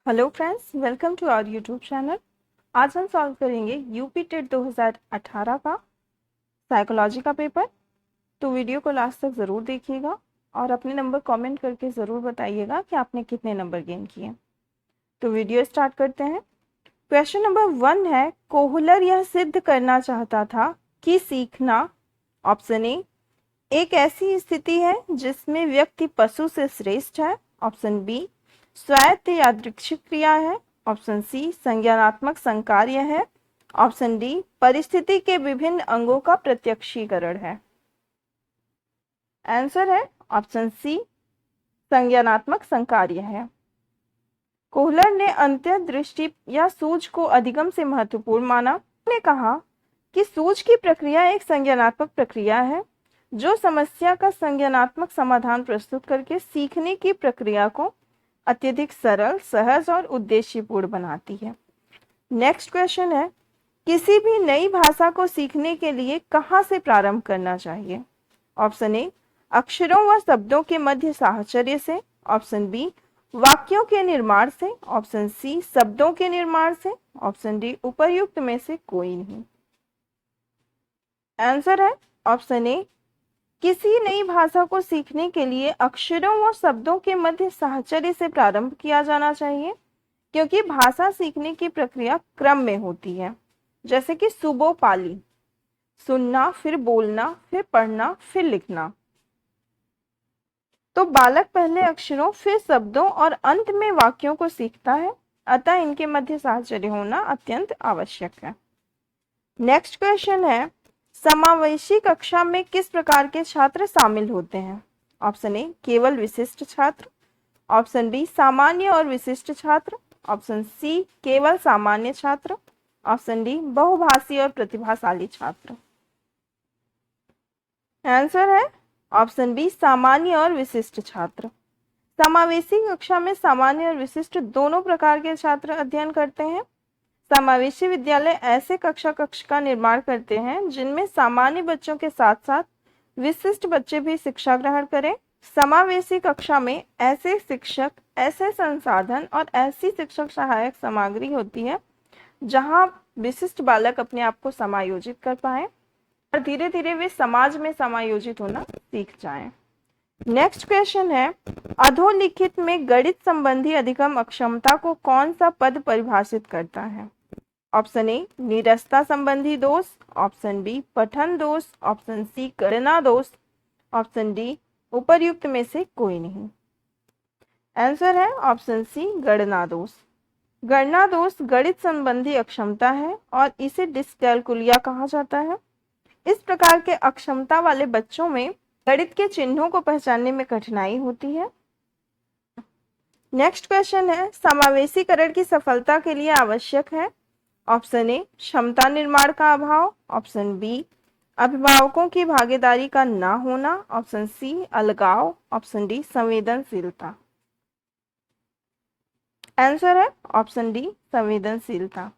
Hello friends, welcome to our YouTube channel. आज हम solve करेंगे यूपी टेट 2018 का साइकोलॉजी का पेपर। तो वीडियो को लास्ट तक ज़रूर देखिएगा और अपने नंबर कमेंट करके ज़रूर बताइएगा कि आपने कितने नंबर गेन किए। तो वीडियो स्टार्ट करते हैं। क्वेश्चन नंबर 1 है, कोहलर यह सिद्ध करना चाहता था कि सीखना, ऑप्शन ए, एक ऐसी स्थिति है जिसमें व्यक्ति पशु से श्रेष्ठ है, ऑप्शन बी, स्वायत्त यादृच्छिक क्रिया है, ऑप्शन सी, संज्ञानात्मक संकार्य है, ऑप्शन डी, परिस्थिति के विभिन्न अंगों का प्रत्यक्षीकरण है। आंसर है ऑप्शन सी, संज्ञानात्मक संकार्य है। कोहलर ने अंतर्दृष्टि या सूझ को अधिगम से महत्वपूर्ण माना। उन्होंने कहा कि सूझ की प्रक्रिया एक संज्ञानात्मक प्रक्रिया है जो समस्या का संज्ञानात्मक समाधान प्रस्तुत करके सीखने की प्रक्रिया को अत्यधिक सरल, सहज और उद्देश्यपूर्ण बनाती है। नेक्स्ट क्वेश्चन है, किसी भी नई भाषा को सीखने के लिए कहाँ से प्रारंभ करना चाहिए? ऑप्शन ए, अक्षरों व शब्दों के मध्य साहचर्य से, ऑप्शन बी, वाक्यों के निर्माण से, ऑप्शन सी, शब्दों के निर्माण से, ऑप्शन डी, उपर्युक्त में से कोई नहीं। आंसर है ऑप्शन ए, किसी नई भाषा को सीखने के लिए अक्षरों व शब्दों के मध्य साहचर्य से प्रारंभ किया जाना चाहिए, क्योंकि भाषा सीखने की प्रक्रिया क्रम में होती है, जैसे कि सुबो पाली, सुनना, फिर बोलना, फिर पढ़ना, फिर लिखना। तो बालक पहले अक्षरों, फिर शब्दों और अंत में वाक्यों को सीखता है, अतः इनके मध्य साहचर्य होना अत्यंत आवश्यक है। नेक्स्ट क्वेश्चन है, समावेशी कक्षा में किस प्रकार के छात्र शामिल होते हैं? ऑप्शन ए, केवल विशिष्ट छात्र, ऑप्शन बी, सामान्य और विशिष्ट छात्र, ऑप्शन सी, केवल सामान्य छात्र, ऑप्शन डी, बहुभाषी और प्रतिभाशाली छात्र। आंसर है ऑप्शन बी, सामान्य और विशिष्ट छात्र। समावेशी कक्षा में सामान्य और विशिष्ट दोनों प्रकार के छात्र अध्ययन करते हैं। समावेशी विद्यालय ऐसे कक्ष का निर्माण करते हैं जिनमें सामान्य बच्चों के साथ साथ विशिष्ट बच्चे भी शिक्षा ग्रहण करें। समावेशी कक्षा में ऐसे शिक्षक, ऐसे संसाधन और ऐसी शिक्षक सहायक सामग्री होती है जहां विशिष्ट बालक अपने आप को समायोजित कर पाए और धीरे धीरे वे समाज में समायोजित होना सीख जाएं। नेक्स्ट क्वेश्चन है, अधोलिखित में गणित संबंधी अधिगम अक्षमता को कौन सा पद परिभाषित करता है? ऑप्शन ए, नीरसता संबंधी दोष, ऑप्शन बी, पठन दोष, ऑप्शन सी, गणना दोष, ऑप्शन डी, उपर्युक्त में से कोई नहीं। आंसर है ऑप्शन सी, गणना दोष। गणना दोष गणित संबंधी अक्षमता है और इसे डिस्कैलकुलिया कहा जाता है। इस प्रकार के अक्षमता वाले बच्चों में गणित के चिन्हों को पहचानने में कठिनाई होती है। नेक्स्ट क्वेश्चन है, समावेशीकरण की सफलता के लिए आवश्यक है। ऑप्शन ए, क्षमता निर्माण का अभाव, ऑप्शन बी, अभिभावकों की भागीदारी का ना होना, ऑप्शन सी, अलगाव, ऑप्शन डी, संवेदनशीलता। आंसर है ऑप्शन डी, संवेदनशीलता।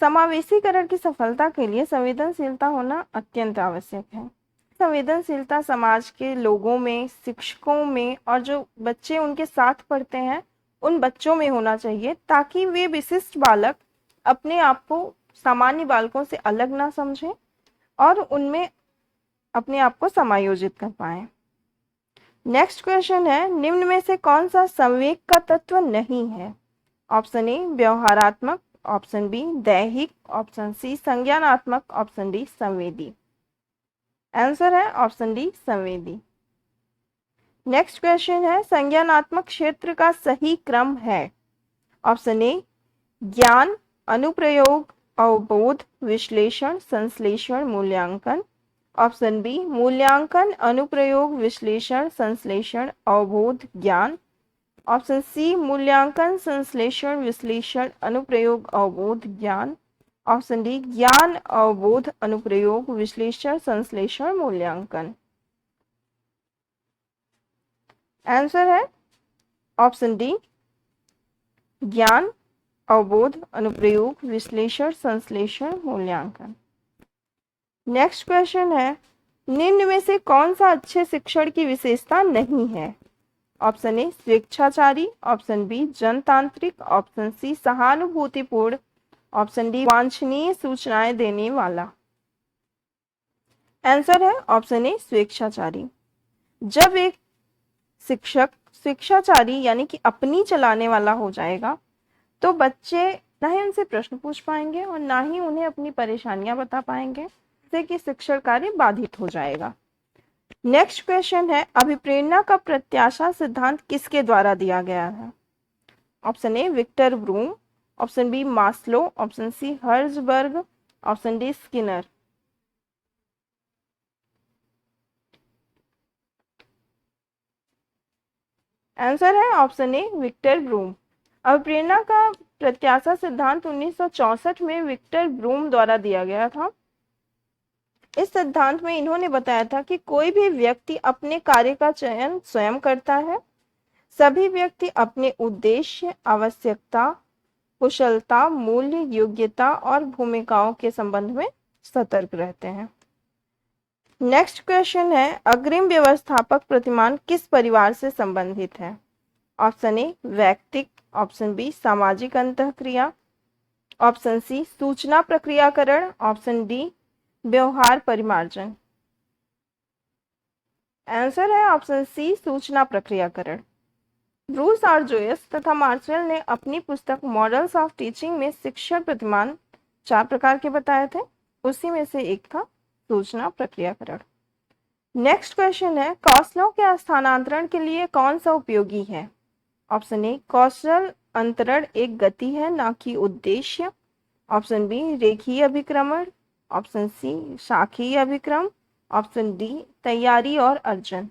समावेशीकरण की सफलता के लिए संवेदनशीलता होना अत्यंत आवश्यक है। संवेदनशीलता समाज के लोगों में, शिक्षकों में और जो बच्चे उनके साथ पढ़ते हैं उन बच्चों में होना चाहिए, ताकि वे विशिष्ट बालक अपने आप को सामान्य बालकों से अलग ना समझें और उनमें अपने आप को समायोजित कर पाएं। नेक्स्ट क्वेश्चन है, निम्न में से कौन सा संवेग का तत्व नहीं है? ऑप्शन ए, व्यवहारात्मक, ऑप्शन बी, दैहिक, ऑप्शन सी, संज्ञानात्मक, ऑप्शन डी, संवेदी। आंसर है ऑप्शन डी, संवेदी। नेक्स्ट क्वेश्चन है, संज्ञानात्मक क्षेत्र का सही क्रम है? ऑप्शन ए, ज्ञान, अनुप्रयोग, अवबोध, विश्लेषण, संश्लेषण, मूल्यांकन, ऑप्शन बी, मूल्यांकन, अनुप्रयोग, विश्लेषण, संश्लेषण, अवबोध, ज्ञान, ऑप्शन सी, मूल्यांकन, संश्लेषण, विश्लेषण, अनुप्रयोग, अवबोध, ज्ञान, ऑप्शन डी, ज्ञान, अवबोध, अनुप्रयोग, विश्लेषण, संश्लेषण, मूल्यांकन। आंसर है ऑप्शन डी, ज्ञान, अवबोध, अनुप्रयोग, विश्लेषण, संश्लेषण, मूल्यांकन। नेक्स्ट क्वेश्चन है, निम्न में से कौन सा अच्छे शिक्षण की विशेषता नहीं है? ऑप्शन ए स्वेच्छाचारी, ऑप्शन बी जनतांत्रिक, ऑप्शन सी सहानुभूतिपूर्ण, ऑप्शन डी वांछनीय सूचनाएं देने वाला। आंसर है ऑप्शन ए स्वेच्छाचारी। जब एक शिक्षक स्वेच्छाचारी यानी कि अपनी चलाने वाला हो जाएगा तो बच्चे ना ही उनसे प्रश्न पूछ पाएंगे और ना ही उन्हें अपनी परेशानियां बता पाएंगे, जिससे कि शिक्षण कार्य बाधित हो जाएगा। नेक्स्ट क्वेश्चन है, अभिप्रेरणा का प्रत्याशा सिद्धांत किसके द्वारा दिया गया है? Option A Victor Vroom, option B Maslow, option C Herzberg, option D Skinner. Answer है ऑप्शन ए विक्टर ब्रूम। अभिप्रेरणा का प्रत्याशा सिद्धांत 1964 में विक्टर ब्रूम द्वारा दिया गया था। इस सिद्धांत में इन्होंने बताया था कि कोई भी व्यक्ति अपने कार्य का चयन स्वयं करता है। सभी व्यक्ति अपने उद्देश्य, आवश्यकता, कुशलता, मूल्य, योग्यता और भूमिकाओं के संबंध में सतर्क रहते हैं। नेक्स्ट क्वेश्चन है, अग्रिम व्यवस्थापक प्रतिमान किस परिवार से संबंधित है? ऑप्शन ए वैयक्तिक, ऑप्शन बी सामाजिक अंतःक्रिया, ऑप्शन सी सूचना प्रक्रियाकरण, ऑप्शन डी व्यवहार परिमार्जन। आंसर है ऑप्शन सी सूचना प्रक्रियाकरण। ब्रूस आर जोयस तथा मार्शल ने अपनी पुस्तक मॉडल्स ऑफ टीचिंग में शिक्षण प्रतिमान 4 प्रकार के बताए थे, उसी में से एक था सूचना प्रक्रियाकरण। नेक्स्ट क्वेश्चन है, कौशलों के स्थानांतरण के लिए कौन सा उपयोगी है? ऑप्शन ए कौशल अंतरण एक गति है ना कि उद्देश्य, ऑप्शन बी रेखीय अभिक्रमण, ऑप्शन सी शाखीय अभिक्रम, ऑप्शन डी तैयारी और अर्जन।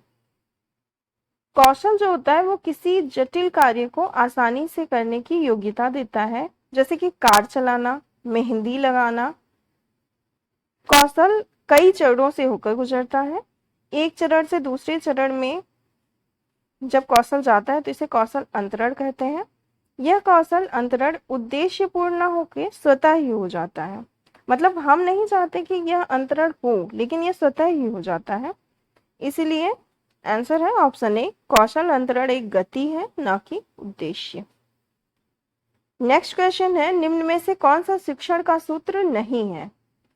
कौशल जो होता है वो किसी जटिल कार्य को आसानी से करने की योग्यता देता है, जैसे कि कार चलाना, मेहंदी लगाना। कौशल कई चरणों से होकर गुजरता है। एक चरण से दूसरे चरण में जब कौशल जाता है तो इसे कौशल अंतरण कहते हैं। यह कौशल अंतरण उद्देश्यपूर्ण न होकर स्वतः ही हो जाता है, मतलब हम नहीं चाहते कि यह अंतरण हो, लेकिन यह स्वतः ही हो जाता है। इसीलिए आंसर है ऑप्शन ए कौशल अंतरण एक गति है ना कि उद्देश्य। नेक्स्ट क्वेश्चन है, निम्न में से कौन सा शिक्षण का सूत्र नहीं है?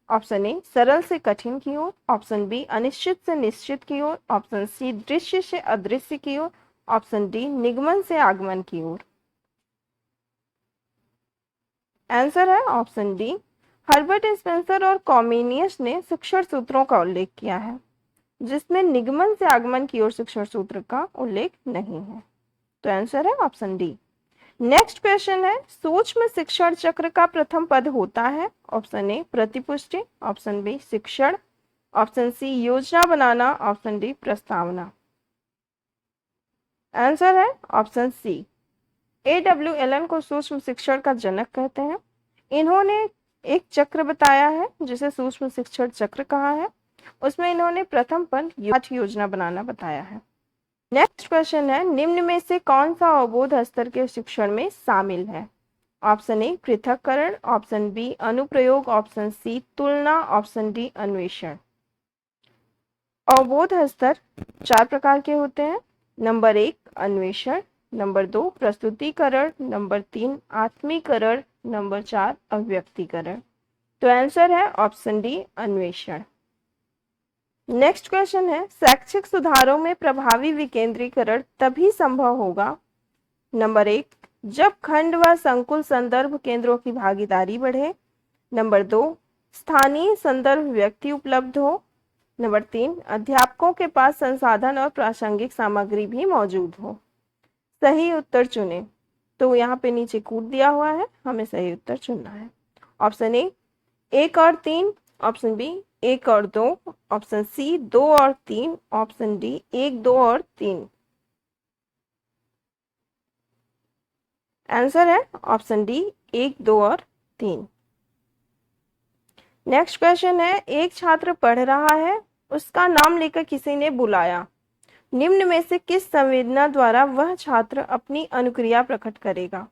ऑप्शन ए सरल से कठिन की ओर, ऑप्शन बी अनिश्चित से निश्चित की ओर, ऑप्शन सी दृश्य से अदृश्य की ओर, ऑप्शन डी निगमन से आगमन की ओर। आंसर है ऑप्शन डी। हर्बर्ट स्पेंसर और कॉमेनियस ने शिक्षण सूत्रों का उल्लेख किया है, जिसमें निगमन से आगमन की ओर शिक्षण सूत्र का उल्लेख नहीं है। तो आंसर है ऑप्शन डी। नेक्स्ट क्वेश्चन है, सूक्ष्म शिक्षण चक्र का प्रथम पद होता है? ऑप्शन ए प्रतिपुष्टि, ऑप्शन बी शिक्षण, ऑप्शन सी योजना बनाना, ऑप्शन डी प्रस्तावना। आंसर है ऑप्शन सी। A.W. एलन को सूक्ष्म शिक्षण का जनक कहते हैं। इन्होंने एक चक्र बताया है जिसे सूक्ष्म शिक्षण चक्र कहा है। उसमें इन्होंने प्रथम पद योजना बनाना बताया है। नेक्स्ट क्वेश्चन है, निम्न में से कौन सा अवबोध स्तर के शिक्षण में शामिल है? ऑप्शन ए पृथक्करण, ऑप्शन बी अनुप्रयोग, ऑप्शन सी तुलना, ऑप्शन डी अन्वेषण। अवबोध स्तर 4 प्रकार के होते हैं। नंबर 1 अन्वेषण, नंबर 2 प्रस्तुतिकरण, नंबर 3 आत्मीकरण, नंबर 4 अभिव्यक्तिकरण। तो आंसर है ऑप्शन डी अन्वेषण। नेक्स्ट क्वेश्चन है, शैक्षिक सुधारों में प्रभावी विकेंद्रीकरण तभी संभव होगा? नंबर 1 जब खंड व संकुल संदर्भ केंद्रों की भागीदारी बढ़े, नंबर 2 स्थानीय संदर्भ व्यक्ति उपलब्ध हो, नंबर 3 अध्यापकों के पास संसाधन और प्रासंगिक सामग्री भी मौजूद हो। सही उत्तर चुनें। तो यहाँ पे नीचे कूट दिया हुआ है, हमें सही उत्तर चुनना है। ऑप्शन ए 1 और 3, ऑप्शन बी 1 और 2, ऑप्शन सी 2 और 3, ऑप्शन डी 1, 2 और 3। आंसर है ऑप्शन डी 1, 2 और 3। नेक्स्ट क्वेश्चन है, एक छात्र पढ़ रहा है, उसका नाम लेकर किसी ने बुलाया। निम्न में से किस संवेदना द्वारा वह छात्र अपनी अनुक्रिया प्रकट करेगा?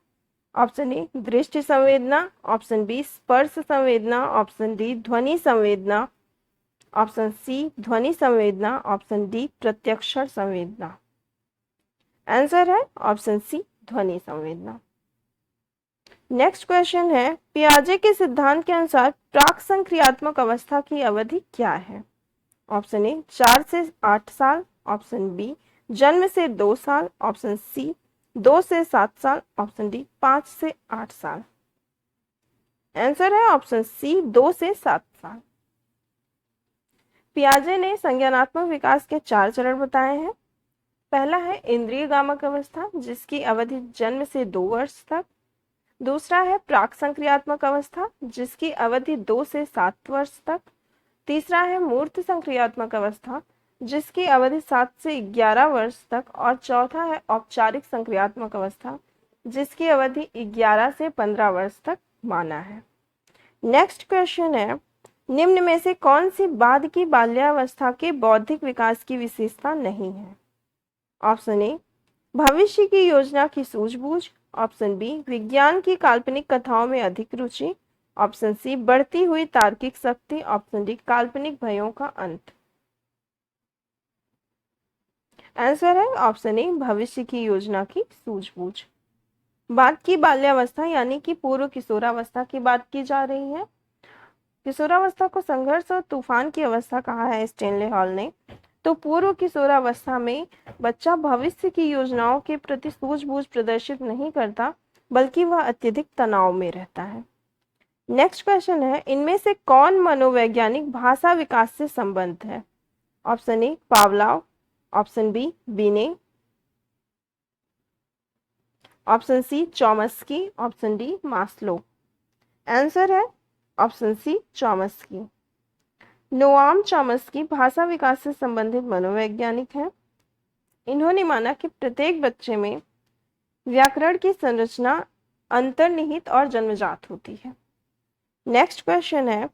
ऑप्शन ए दृष्टि संवेदना, ऑप्शन बी स्पर्श संवेदना, ऑप्शन डी ध्वनि संवेदना, ऑप्शन सी ध्वनि संवेदना, ऑप्शन डी प्रत्यक्षण संवेदना। आंसर है ऑप्शन सी, ध्वनि संवेदना। नेक्स्ट क्वेश्चन है, पियाजे के सिद्धांत के अनुसार प्राक संक्रियात्मक अवस्था की अवधि क्या है? ऑप्शन ए 4 से 8 साल, ऑप्शन बी जन्म से 2 साल, ऑप्शन सी 2 से 7 साल, ऑप्शन डी 5 से 8 साल। आंसर है ऑप्शन सी, 2 से 7 साल। पियाजे ने संज्ञानात्मक विकास के 4 चरण बताए हैं। पहला है इंद्रिय गामक अवस्था, जिसकी अवधि जन्म से 2 वर्ष तक। दूसरा है प्राक संक्रियात्मक अवस्था, जिसकी अवधि 2 से 7 वर्ष तक। तीसरा है मूर्त संक्रियात्मक अवस्था, जिसकी अवधि 7 से 11 वर्ष तक। और चौथा है औपचारिक संक्रियात्मक अवस्था, जिसकी अवधि 11 से 15 वर्ष तक माना है। नेक्स्ट क्वेश्चन है, निम्न में से कौन सी बाद की बाल्यावस्था के बौद्धिक विकास की विशेषता नहीं है? ऑप्शन ए भविष्य की योजना की सूझबूझ, ऑप्शन बी विज्ञान की काल्पनिक कथाओं में अधिक रुचि, ऑप्शन सी बढ़ती हुई तार्किक शक्ति, ऑप्शन डी काल्पनिक भयों का अंत। आंसर है ऑप्शन ए भविष्य की योजना की सूझबूझ। बाद की बाल्यावस्था यानी कि पूर्व किशोरावस्था की बात की जा रही है। किशोरावस्था को संघर्ष और तूफान की अवस्था कहा है स्टेनले हॉल ने। तो पूर्व किशोरावस्था में बच्चा भविष्य की योजनाओं के प्रति सूझबूझ प्रदर्शित नहीं करता, बल्कि वह अत्यधिक तनाव में रहता है। नेक्स्ट क्वेश्चन है, इनमें से कौन मनोवैज्ञानिक भाषा विकास से संबंध है? Option A Pavlov, option B Binet, option C Chomsky, option D Maslow. Answer है option C Chomsky. Noam Chomsky भाषा विकास से संबंधित मनोवैज्ञानिक हैं। इन्होंने माना कि प्रत्येक बच्चे में व्याकरण की संरचना अंतर्निहित और जन्मजात होती है। नेक्स्ट क्वेश्चन है,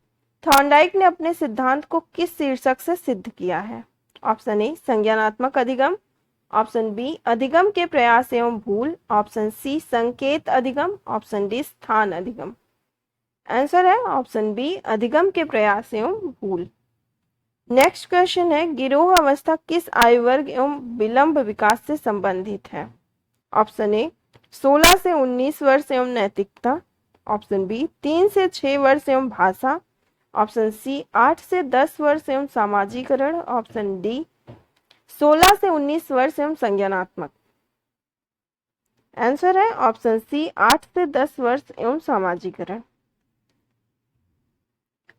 थॉर्नडाइक ने अपने सिद्धांत को किस शीर्षक से सिद्ध किया है? ऑप्शन ए संज्ञानात्मक अधिगम, ऑप्शन बी अधिगम के प्रयास एवं भूल, ऑप्शन सी संकेत अधिगम, ऑप्शन डी स्थान अधिगम। आंसर है ऑप्शन बी अधिगम के प्रयास एवं भूल। नेक्स्ट क्वेश्चन है, गिरोह अवस्था किस आयु वर्ग एवं विलंब विकास से संबंधित है? ऑप्शन ए 16 से 19 वर्ष एवं नैतिकता, ऑप्शन बी 3 से 6 वर्ष एवं भाषा, ऑप्शन सी 8 से 10 वर्ष एवं सामाजिकरण, ऑप्शन डी 16 से 19 वर्ष एवं संज्ञानात्मक। आंसर है ऑप्शन सी 8 से 10 वर्ष एवं सामाजिकरण।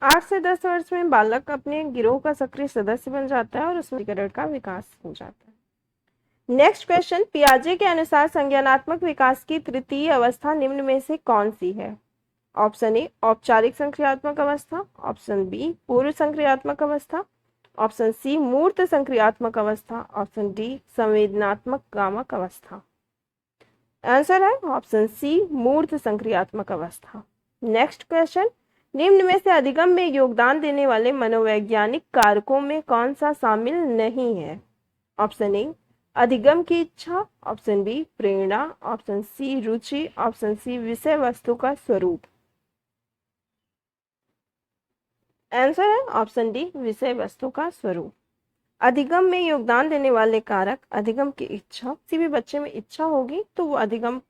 8 से 10 वर्ष में बालक अपने गिरोह का सक्रिय सदस्य बन जाता है और उसमें का विकास हो जाता है। नेक्स्ट क्वेश्चन, पियाजे के अनुसार संज्ञानात्मक विकास की तृतीय अवस्था निम्न में से कौन सी है? ऑप्शन ए औपचारिक संक्रियात्मक अवस्था, ऑप्शन बी पूर्व संक्रियात्मक अवस्था, ऑप्शन सी मूर्त संक्रियात्मक अवस्था, ऑप्शन डी संवेदनात्मक गामक अवस्था। आंसर है ऑप्शन सी मूर्त संक्रियात्मक अवस्था। नेक्स्ट क्वेश्चन, निम्न में से अधिगम में योगदान देने वाले मनोवैज्ञानिक कारकों में कौन सा शामिल नहीं है? ऑप्शन ए अधिगम की इच्छा, ऑप्शन बी प्रेरणा, ऑप्शन सी रुचि, ऑप्शन सी विषय वस्तु का स्वरूप। आंसर है ऑप्शन डी विषय वस्तु का स्वरूप। अधिगम में योगदान देने वाले कारक अधिगम की इच्छा, किसी भी बच्चे में इच्छा होगी तो वो अधिगम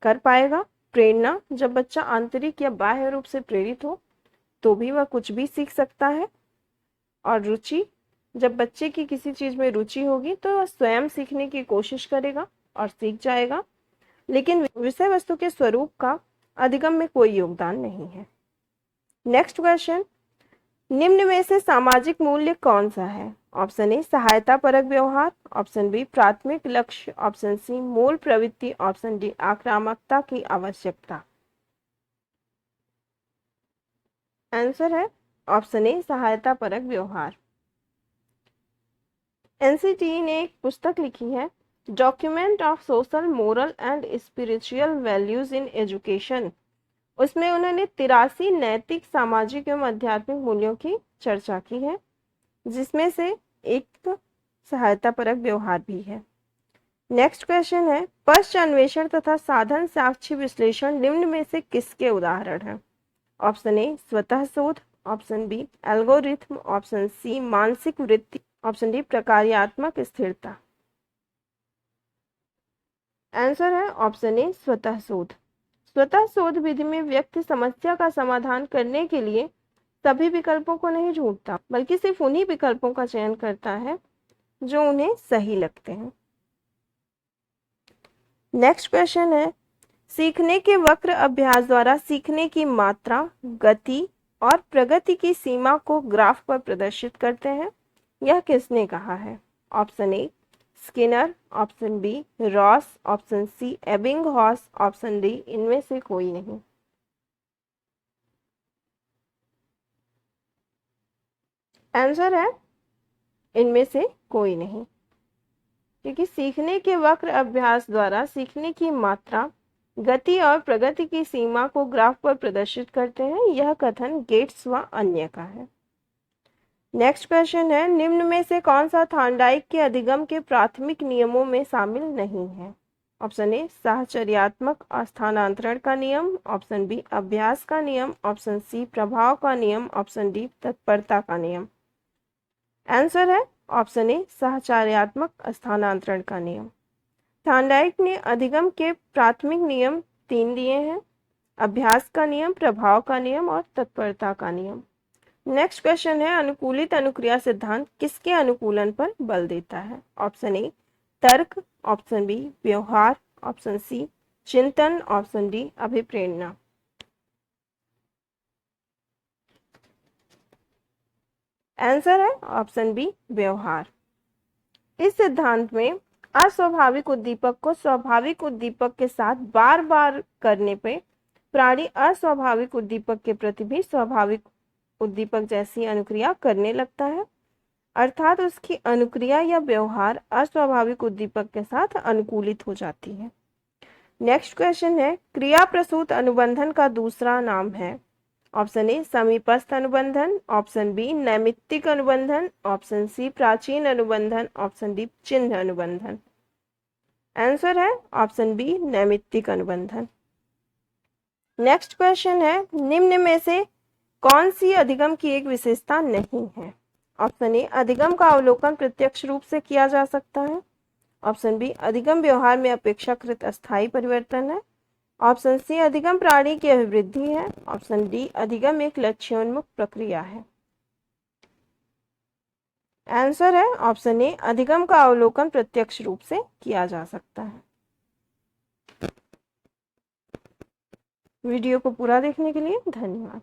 कर पाएगा। प्रेरणा, जब बच्चा आंतरिक या बाह्य रूप से प्रेरित हो तो भी वह कुछ भी सीख सकता है। और रुचि, जब बच्चे की किसी चीज में रुचि होगी तो वह स्वयं सीखने की कोशिश करेगा और सीख जाएगा। लेकिन विषय वस्तु के स्वरूप का अधिगम में कोई योगदान नहीं है। नेक्स्ट क्वेश्चन, निम्न में से सामाजिक मूल्य कौन सा है? ऑप्शन ए सहायता परक व्यवहार, ऑप्शन बी प्राथमिक लक्ष्य, ऑप्शन सी मूल प्रवृत्ति, ऑप्शन डी आक्रामकता की आवश्यकता। आंसर है ऑप्शन ए सहायता परक व्यवहार। एनसीटी ने एक पुस्तक लिखी है, document of social moral and spiritual values in education. उसमें उन्होंने 83 नैतिक सामाजिक एवं आध्यात्मिक मूल्यों की चर्चा की है, जिसमें से एक सहायता परक व्यवहार भी है। नेक्स्ट क्वेश्चन है, पश्च अन्वेषण तथा साधन साक्षी विश्लेषण निम्न में से किसके उदाहरण हैं? ऑप्शन ए स्वतः शोध, option B algorithm, option C मानसिक वृत्ति, ऑप्शन डी प्रकार्यात्मक स्थिरता। आंसर है ऑप्शन ए स्वतः शोध। स्वतः शोध विधि में व्यक्ति समस्या का समाधान करने के लिए सभी विकल्पों को नहीं ढूंढता, बल्कि सिर्फ उन्हीं विकल्पों का चयन करता है जो उन्हें सही लगते हैं। नेक्स्ट क्वेश्चन है, सीखने के वक्र अभ्यास द्वारा सीखने की मात्रा, गति और प्रगति की सीमा को ग्राफ पर प्रदर्शित करते हैं। यह किसने कहा है? Option A Skinner, option B Ross, option C Ebbinghaus, option D इनमें से कोई नहीं। आंसर है इनमें से कोई नहीं, क्योंकि सीखने के वक्र अभ्यास द्वारा सीखने की मात्रा, गति और प्रगति की सीमा को ग्राफ पर प्रदर्शित करते हैं। यह कथन गेट्स व अन्य का है। नेक्स्ट क्वेश्चन है, निम्न में से कौन सा थॉर्नडाइक के अधिगम के प्राथमिक नियमों में शामिल नहीं है? ऑप्शन ए साहचर्यात्मक स्थानांतरण का नियम, ऑप्शन बी अभ्यास का नियम, ऑप्शन सी प्रभाव का नियम, ऑप्शन डी तत्परता का नियम। आंसर है ऑप्शन ए साहचर्यात्मक स्थानांतरण का नियम। थॉर्नडाइक ने अधिगम के प्राथमिक नियम 3 दिए हैं, अभ्यास का नियम, प्रभाव का नियम और तत्परता का नियम। नेक्स्ट क्वेश्चन है, अनुकूलित अनुक्रिया सिद्धांत किसके अनुकूलन पर बल देता है? ऑप्शन ए तर्क, ऑप्शन बी व्यवहार, ऑप्शन सी चिंतन, ऑप्शन डी अभिप्रेरणा। आंसर है ऑप्शन बी व्यवहार। इस सिद्धांत में अस्वाभाविक उद्दीपक को स्वाभाविक उद्दीपक के साथ बार बार करने पे प्राणी अस्वाभाविक उद्दीपक के प्रति भी स्वाभाविक उद्दीपक जैसी अनुक्रिया करने लगता है, अर्थात उसकी अनुक्रिया या व्यवहार अस्वाभाविक उद्दीपक के साथ अनुकूलित हो जाती है। नेक्स्ट क्वेश्चन है, क्रिया प्रसूत अनुबंधन का दूसरा नाम है? ऑप्शन ए समीपस्थ अनुबंधन, ऑप्शन बी नैमित्तिक अनुबंधन, ऑप्शन सी प्राचीन अनुबंधन, ऑप्शन डी चिन्ह अनुबंधन। आंसर है ऑप्शन बी नैमित्तिक अनुबंधन। नेक्स्ट क्वेश्चन है, निम्न में से कौन सी अधिगम की एक विशेषता नहीं है? ऑप्शन ए अधिगम का अवलोकन प्रत्यक्ष रूप से किया जा सकता है, ऑप्शन बी अधिगम व्यवहार में अपेक्षाकृत अस्थायी परिवर्तन है, ऑप्शन सी अधिगम प्राणी की अभिवृद्धि है, ऑप्शन डी अधिगम एक लक्ष्योन्मुख प्रक्रिया है। आंसर है ऑप्शन ए अधिगम का अवलोकन प्रत्यक्ष रूप से किया जा सकता है। वीडियो को पूरा देखने के लिए धन्यवाद।